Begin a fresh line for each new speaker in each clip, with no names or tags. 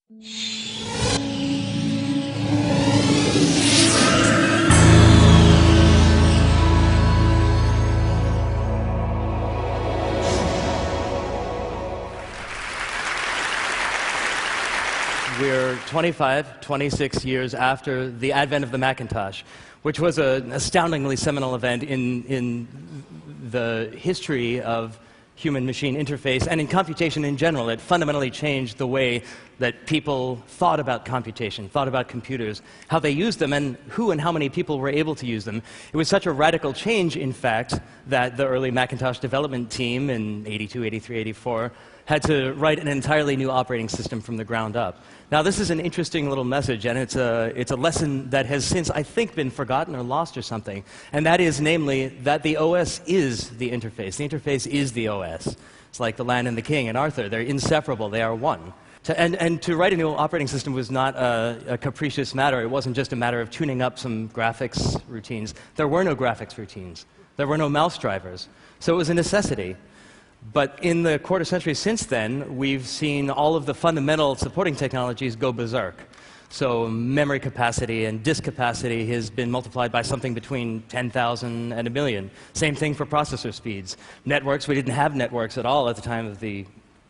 We're 25, 26 years after the advent of the Macintosh, which was an astoundingly seminal event in the history of human-machine interface and in computation in general. It fundamentally changed the way that people thought about computation, thought about computers, how they used them, and who and how many people were able to use them. It was such a radical change, in fact, that the early Macintosh development team in 82, 83, 84 had to write an entirely new operating system from the ground up. Now, this is an interesting little message, and it's a lesson that has since, I think, been forgotten or lost or something, and that is, namely, that the OS is the interface. The interface is the OS. It's like the Land and the King and Arthur. They're inseparable. They are one. And to write a new operating system was not a capricious matter. It wasn't just a matter of tuning up some graphics routines. There were no graphics routines. There were no mouse drivers. So it was a necessity. But in the quarter century since then, we've seen all of the fundamental supporting technologies go berserk. So memory capacity and disk capacity has been multiplied by something between 10,000 and 1 million. Same thing for processor speeds. Networks, we didn't have networks at all at the time of the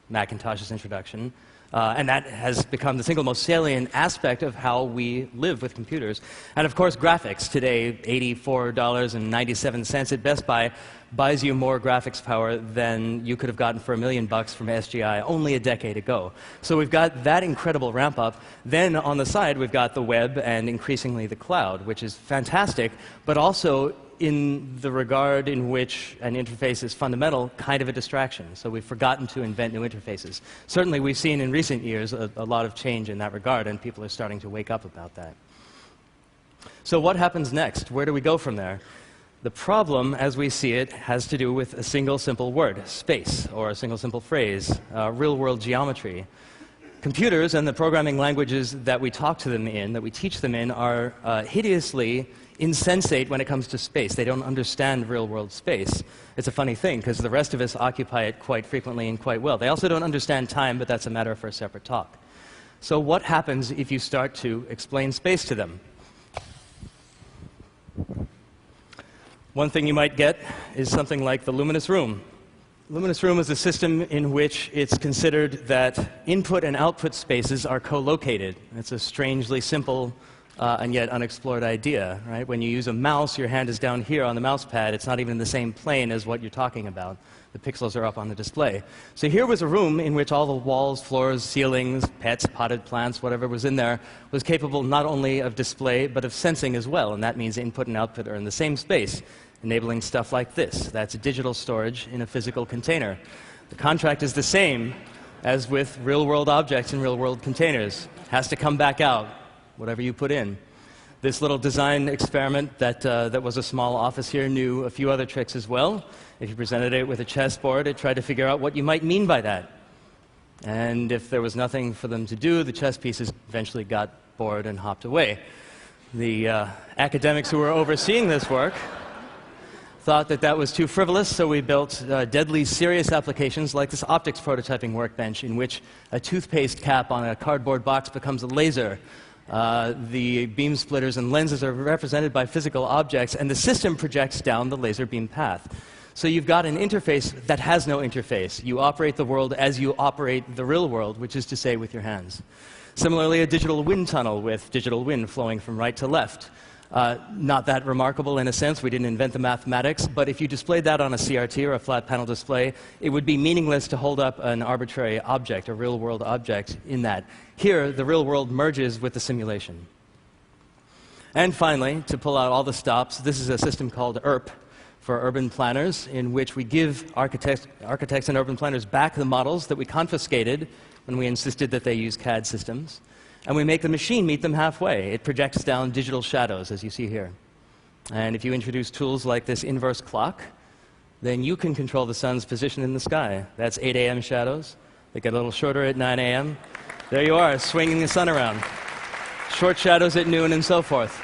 Macintosh's introduction. And that has become the single most salient aspect of how we live with computers. And of course, graphics. Today, $84.97 at Best Buy buys you more graphics power than you could have gotten for $1 million from SGI only a decade ago. So we've got that incredible ramp up. Then on the side, we've got the web and increasingly the cloud, which is fantastic, but also in the regard in which an interface is fundamental, kind of a distraction. So we've forgotten to invent new interfaces. Certainly, we've seen in recent years a lot of change in that regard, and people are starting to wake up about that. So what happens next? Where do we go from there? The problem, as we see it, has to do with a single simple word, space, or a single simple phrase, real-world geometry. Computers and the programming languages that we talk to them in, that we teach them in, are hideously insensate when it comes to space. They don't understand real-world space. It's a funny thing, because the rest of us occupy it quite frequently and quite well. They also don't understand time, but that's a matter for a separate talk. So what happens if you start to explain space to them? One thing you might get is something like the luminous room. Luminous room is a system in which it's considered that input and output spaces are co-located. It's a strangely simple and yet unexplored idea, right? When you use a mouse, your hand is down here on the mouse pad. It's not even in the same plane as what you're talking about. The pixels are up on the display. So here was a room in which all the walls, floors, ceilings, pets, potted plants, whatever was in there, was capable not only of display, but of sensing as well. And that means input and output are in the same space, enabling stuff like this. That's digital storage in a physical container. The contract is the same as with real-world objects in real-world containers. It has to come back out, whatever you put in. This little design experiment that was a small office here knew a few other tricks as well. If you presented it with a chessboard, it tried to figure out what you might mean by that. And if there was nothing for them to do, the chess pieces eventually got bored and hopped away. The academics who were overseeing this work thought that that was too frivolous, so we built deadly serious applications like this optics prototyping workbench, in which a toothpaste cap on a cardboard box becomes a laser. The beam splitters and lenses are represented by physical objects, and the system projects down the laser beam path. So you've got an interface that has no interface. You operate the world as you operate the real world, which is to say with your hands. Similarly, a digital wind tunnel with digital wind flowing from right to left. Not that remarkable in a sense. We didn't invent the mathematics, but if you displayed that on a CRT or a flat panel display, it would be meaningless to hold up an arbitrary object, a real-world object in that. Here, the real world merges with the simulation. And finally, to pull out all the stops, this is a system called URP for urban planners, in which we give architects and urban planners back the models that we confiscated when we insisted that they use CAD systems. And we make the machine meet them halfway. It projects down digital shadows, as you see here. And if you introduce tools like this inverse clock, then you can control the sun's position in the sky. That's 8 a.m. shadows. They get a little shorter at 9 a.m. There you are, swinging the sun around. Short shadows at noon, and so forth.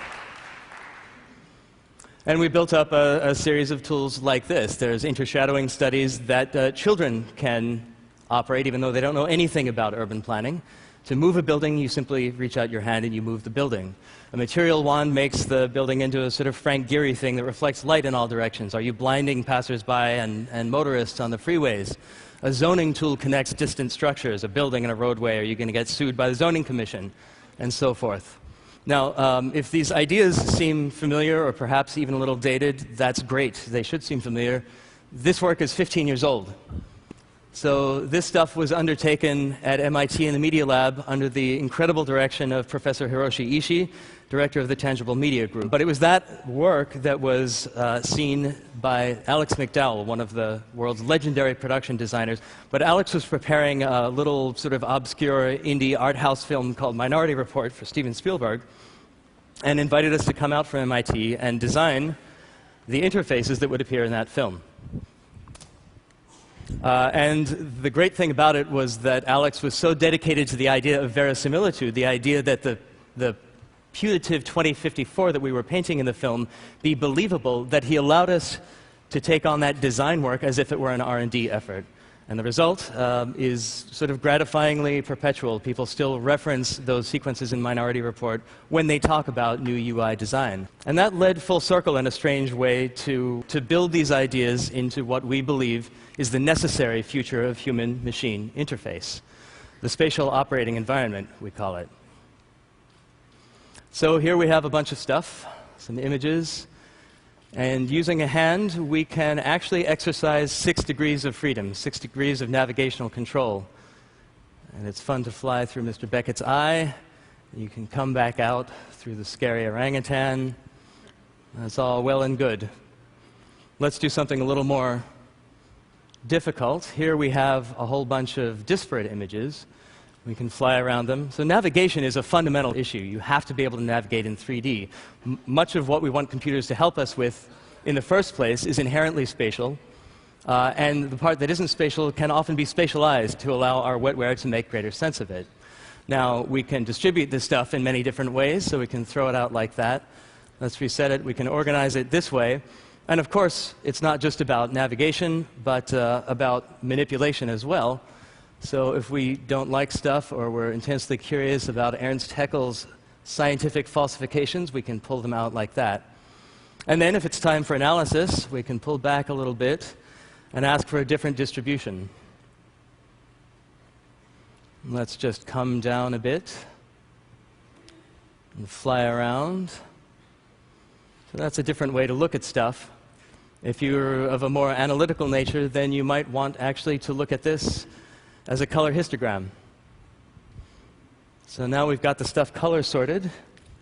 And we built up a series of tools like this. There's intershadowing studies that children can operate, even though they don't know anything about urban planning. To move a building, you simply reach out your hand and you move the building. A material wand makes the building into a sort of Frank Gehry thing that reflects light in all directions. Are you blinding passersby and motorists on the freeways? A zoning tool connects distant structures, a building and a roadway. Are you going to get sued by the zoning commission? And so forth. Now, if these ideas seem familiar or perhaps even a little dated, that's great. They should seem familiar. This work is 15 years old. So this stuff was undertaken at MIT in the Media Lab under the incredible direction of Professor Hiroshi Ishii, director of the Tangible Media Group. But it was that work that was seen by Alex McDowell, one of the world's legendary production designers. But Alex was preparing a little sort of obscure indie art house film called Minority Report for Steven Spielberg, and invited us to come out from MIT and design the interfaces that would appear in that film. And the great thing about it was that Alex was so dedicated to the idea of verisimilitude, the idea that the putative 2054 that we were painting in the film be believable, that he allowed us to take on that design work as if it were an R&D effort. And the result is sort of gratifyingly perpetual. People still reference those sequences in Minority Report when they talk about new UI design. And that led full circle in a strange way to build these ideas into what we believe is the necessary future of human-machine interface. The spatial operating environment, we call it. So here we have a bunch of stuff, some images. And using a hand, we can actually exercise 6 degrees of freedom, 6 degrees of navigational control. And it's fun to fly through Mr. Beckett's eye. You can come back out through the scary orangutan. That's all well and good. Let's do something a little more difficult. Here we have a whole bunch of disparate images. We can fly around them. So navigation is a fundamental issue. You have to be able to navigate in 3D. Much of what we want computers to help us with in the first place is inherently spatial. And the part that isn't spatial can often be spatialized to allow our wetware to make greater sense of it. Now, we can distribute this stuff in many different ways, so we can throw it out like that. Let's reset it. We can organize it this way. And of course, it's not just about navigation, but about manipulation as well. So if we don't like stuff or we're intensely curious about Ernst Haeckel's scientific falsifications, we can pull them out like that. And then if it's time for analysis, we can pull back a little bit and ask for a different distribution. Let's just come down a bit and fly around. So that's a different way to look at stuff. If you're of a more analytical nature, then you might want actually to look at this as a color histogram. So now we've got the stuff color sorted.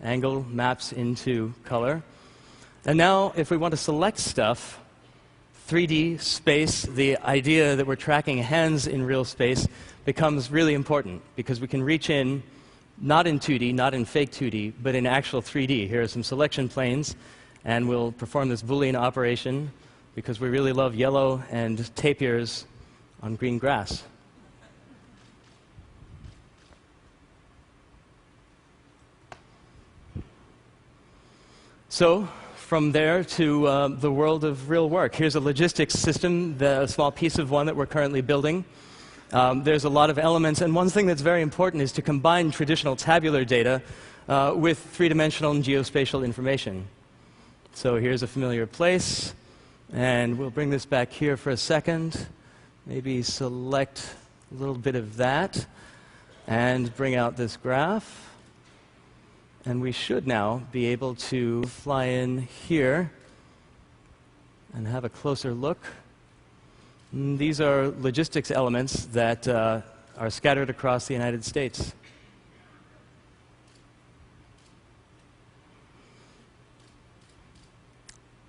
Angle maps into color. And now, if we want to select stuff, 3D space, the idea that we're tracking hands in real space, becomes really important, because we can reach in, not in 2D, not in fake 2D, but in actual 3D. Here are some selection planes, and we'll perform this Boolean operation, because we really love yellow and tapirs on green grass. So, from there to the world of real work. Here's a logistics system, a small piece of one that we're currently building. There's a lot of elements, and one thing that's very important is to combine traditional tabular data with three-dimensional and geospatial information. So here's a familiar place, and we'll bring this back here for a second. Maybe select a little bit of that, and bring out this graph. And we should now be able to fly in here and have a closer look. And these are logistics elements that are scattered across the United States.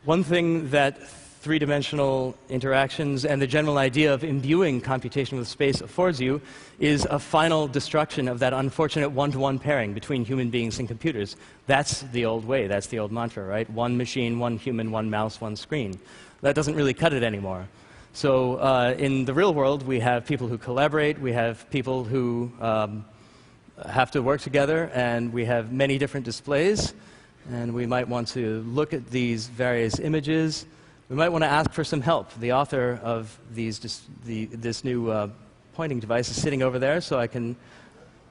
One thing that three-dimensional interactions and the general idea of imbuing computation with space affords you is a final destruction of that unfortunate one-to-one pairing between human beings and computers. That's the old way, that's the old mantra, right? One machine, one human, one mouse, one screen. That doesn't really cut it anymore. So in the real world, we have people who collaborate, we have people who have to work together, and we have many different displays, and we might want to look at these various images. We might want to ask for some help. The author of this new pointing device is sitting over there, so I can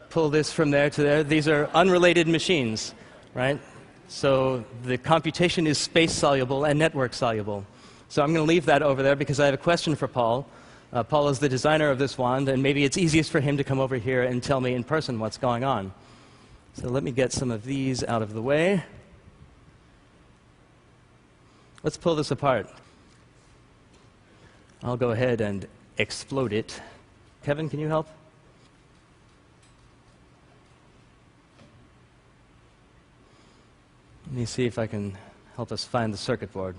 pull this from there to there. These are unrelated machines, right? So the computation is space-soluble and network-soluble. So I'm going to leave that over there because I have a question for Paul. Paul is the designer of this wand, and maybe it's easiest for him to come over here and tell me in person what's going on. So let me get some of these out of the way. Let's pull this apart. I'll go ahead and explode it. Kevin, can you help? Let me see if I can help us find the circuit board.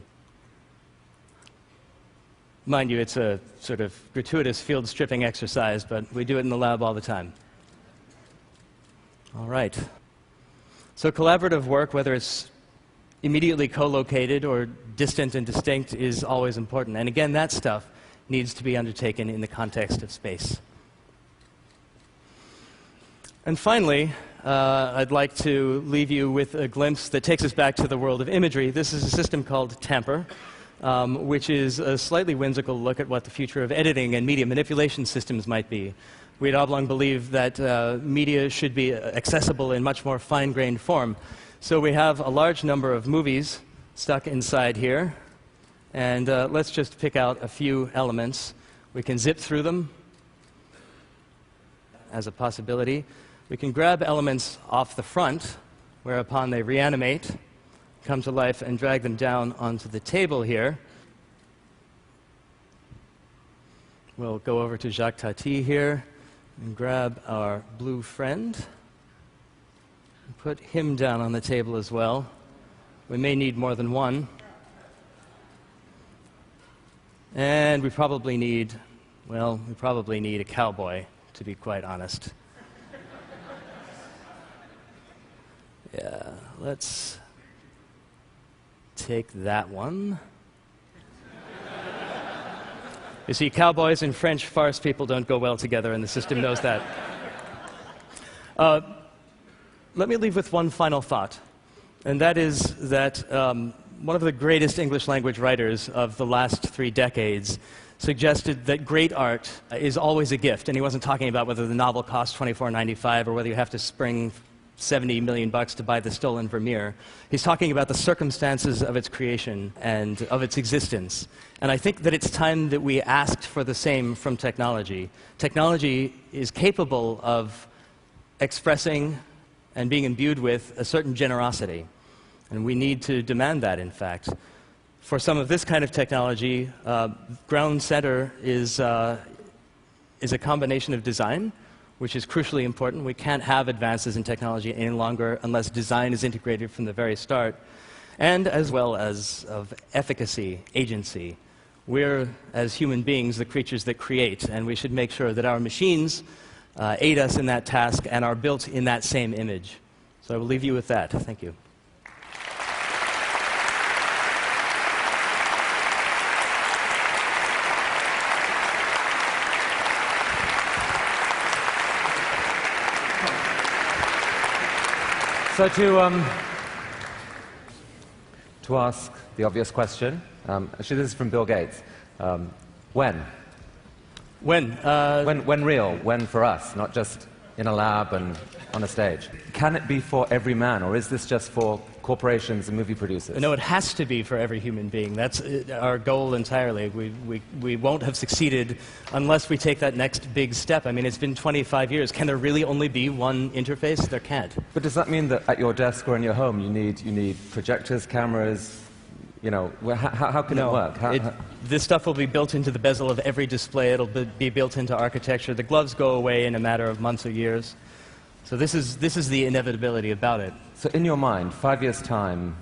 Mind you, it's a sort of gratuitous field stripping exercise, but we do it in the lab all the time. All right. So collaborative work, whether it's immediately co-located or distant and distinct, is always important. And again, that stuff needs to be undertaken in the context of space. And finally, I'd like to leave you with a glimpse that takes us back to the world of imagery. This is a system called Tamper, which is a slightly whimsical look at what the future of editing and media manipulation systems might be. We at Oblong believe that media should be accessible in much more fine-grained form. So we have a large number of movies stuck inside here, and let's just pick out a few elements. We can zip through them as a possibility. We can grab elements off the front, whereupon they reanimate, come to life, and drag them down onto the table here. We'll go over to Jacques Tati here and grab our blue friend and put him down on the table as well. We may need more than one. And we probably need a cowboy, to be quite honest. Yeah, let's take that one. You see, cowboys and French farce people don't go well together, and the system knows that. Let me leave with one final thought, and that is that one of the greatest English language writers of the last 3 decades suggested that great art is always a gift, and he wasn't talking about whether the novel costs $24.95 or whether you have to spring $70 million to buy the stolen Vermeer. He's talking about the circumstances of its creation and of its existence. And I think that it's time that we asked for the same from technology. Technology is capable of expressing and being imbued with a certain generosity. And we need to demand that, in fact. For some of this kind of technology, ground center is a combination of design, which is crucially important. We can't have advances in technology any longer unless design is integrated from the very start, and as well as of efficacy, agency. We're, as human beings, the creatures that create, and we should make sure that our machines aid us in that task and are built in that same image. So I will leave you with that. Thank you.
So to ask the obvious question, actually this is from Bill Gates. When? When real? When for us? Not just in a lab and on a stage. Can it be for every man, or is this just for corporations and movie producers?
No, it has to be for every human being. That's our goal entirely. We won't have succeeded unless we take that next big step. I mean, it's been 25 years. Can there really only be one interface? There can't.
But does that mean that at your desk or in your home you need projectors, cameras? You know, how can it work?
This stuff will be built into the bezel of every display. It'll be built into architecture. The gloves go away in a matter of months or years. So this is the inevitability about it.
So in your mind, 5 years' time,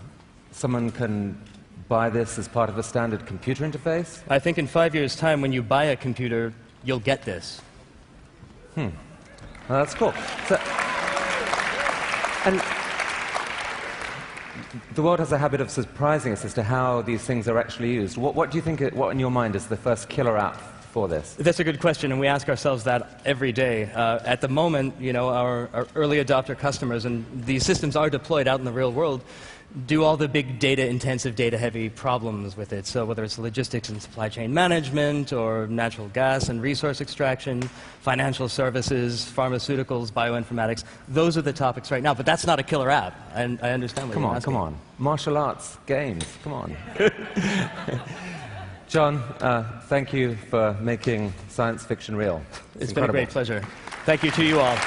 someone can buy this as part of a standard computer interface?
I think in 5 years' time, when you buy a computer, you'll get this.
Well, that's cool. So, and the world has a habit of surprising us as to how these things are actually used. What do you think, what in your mind is the first killer app for this?
That's a good question, and we ask ourselves that every day. At the moment, you know, our early adopter customers, and these systems are deployed out in the real world, do all the big data-intensive, data-heavy problems with it. So whether it's logistics and supply chain management, or natural gas and resource extraction, financial services, pharmaceuticals, bioinformatics, those are the topics right now. But that's not a killer app, and I understand what you're asking.
Come on. Martial arts, games, come on. John, thank you for making science fiction real.
It's been a great pleasure. Thank you to you all.